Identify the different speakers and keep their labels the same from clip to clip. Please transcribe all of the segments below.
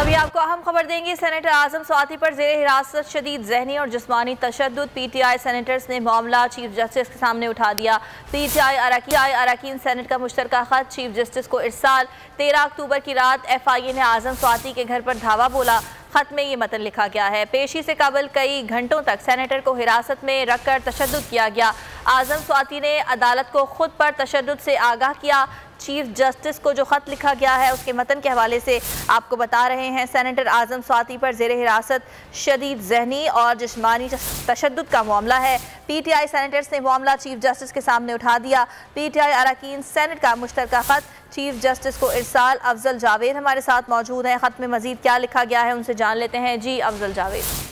Speaker 1: अभी आपको अहम खबर देंगे। सेनेटर आजम स्वाति पर जेर हिरासत शदीद जहनी और जिस्मानी तशद्दुद। पीटीआई सेनेटर्स ने मामला चीफ जस्टिस के सामने उठा दिया। पीटीआई अरकान सेनेट का मुश्तरका खत चीफ जस्टिस को इरसाल। 13 अक्टूबर की रात FIA ने आजम स्वाति के घर पर धावा बोला। खत में ये मतन लिखा गया है, पेशी से कबल कई घंटों तक सेनेटर को हिरासत में रखकर तशद्दुद किया गया। आजम स्वाति ने अदालत को खुद पर तशद्दुद से आगाह किया। चीफ जस्टिस को जो खत लिखा गया है उसके मतन के हवाले से आपको बता रहे हैं। सेनेटर आजम स्वाति पर जेर हिरासत शदीद जहनी और जिस्मानी तशद्दुद का मामला है। पीटीआई सेनेटर्स ने मामला चीफ जस्टिस के सामने उठा दिया। पीटीआई अरकान सेनेट का मुश्तरका खत चीफ जस्टिस को इरसाल। अफजल जावेद हमारे साथ मौजूद हैं। खत में मजीद क्या लिखा गया है उनसे जान लेते हैं। जी अफजल जावेद।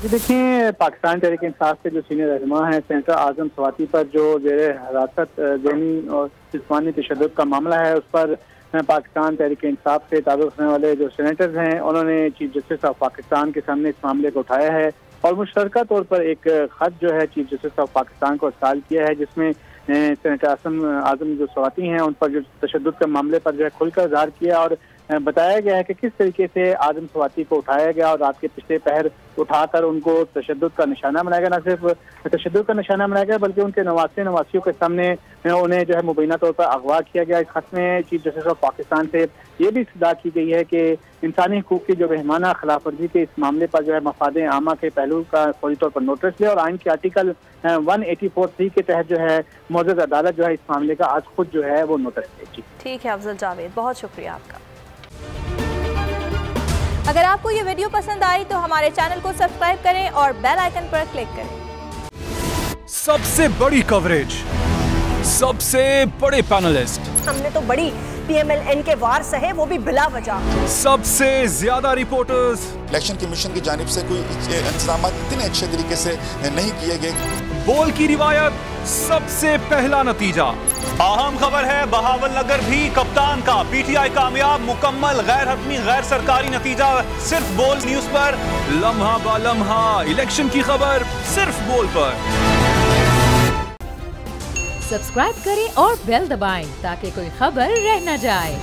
Speaker 2: जी देखिए, पाकिस्तान तहरीक इंसाफ के जो सीनियर रहनुमा हैं सेनेटर आजम स्वाति पर जो जेर हिरासत ज़हनी और जिस्मानी तशद्दुद का मामला है, उस पर पाकिस्तान तहरीक इंसाफ से ताल्लुक़ रखने वाले जो सेनेटर्स हैं उन्होंने चीफ जस्टिस ऑफ पाकिस्तान के सामने इस मामले को उठाया है और मुश्तरका तौर पर एक खत जो है चीफ जस्टिस ऑफ पाकिस्तान को इरसाल किया है, जिसमें सेनेटर आजम जो स्वाति हैं उन पर जो तशद्दुद के मामले पर जो है खुलकर इज़हार किया और बताया गया है कि किस तरीके से आजम स्वाति को उठाया गया और रात के पिछले पहर उठाकर उनको तशद्दुद का निशाना बनाया गया। न सिर्फ तशद्दुद का निशाना बनाया गया बल्कि उनके नवासियों के सामने उन्हें जो है मुबैना तौर पर अगवा किया गया। इस खत में चीफ जस्टिस ऑफ पाकिस्तान से ये भी इस्तदा की गई है कि इंसानी हुकूक की जो बेहमाना खिलाफ वर्जी के इस मामले पर जो है मफाद आमा के पहलू का फौरी तौर पर नोटिस ले और आइन के आर्टिकल 184(3) के तहत जो है मौजूद अदालत जो है इस मामले का आज खुद जो है वो नोटिस ले। ठीक
Speaker 1: है अफजल जावेद, बहुत शुक्रिया आपका। अगर आपको ये वीडियो पसंद आई तो हमारे चैनल को सब्सक्राइब करें और बेल आइकन पर क्लिक करें।
Speaker 3: सबसे बड़ी कवरेज, सबसे बड़े पैनलिस्ट,
Speaker 4: हमने तो बड़ी PMLN के वार सहे, वो भी बिला वजह।
Speaker 3: सबसे ज्यादा रिपोर्टर्स।
Speaker 5: इलेक्शन कमीशन की जानिब से कोई इंतजाम इतने अच्छे तरीके से नहीं किए गए।
Speaker 3: बोल की रिवायत, सबसे पहला नतीजा।
Speaker 6: अहम खबर है बहावलनगर भी कप्तान का PTI कामयाब, मुकम्मल गैर हतमी गैर सरकारी नतीजा सिर्फ बोल न्यूज पर।
Speaker 3: लम्हा बा लम्हा इलेक्शन की खबर सिर्फ बोल पर।
Speaker 7: सब्सक्राइब करें और बेल दबाएं ताकि कोई खबर रह न जाए।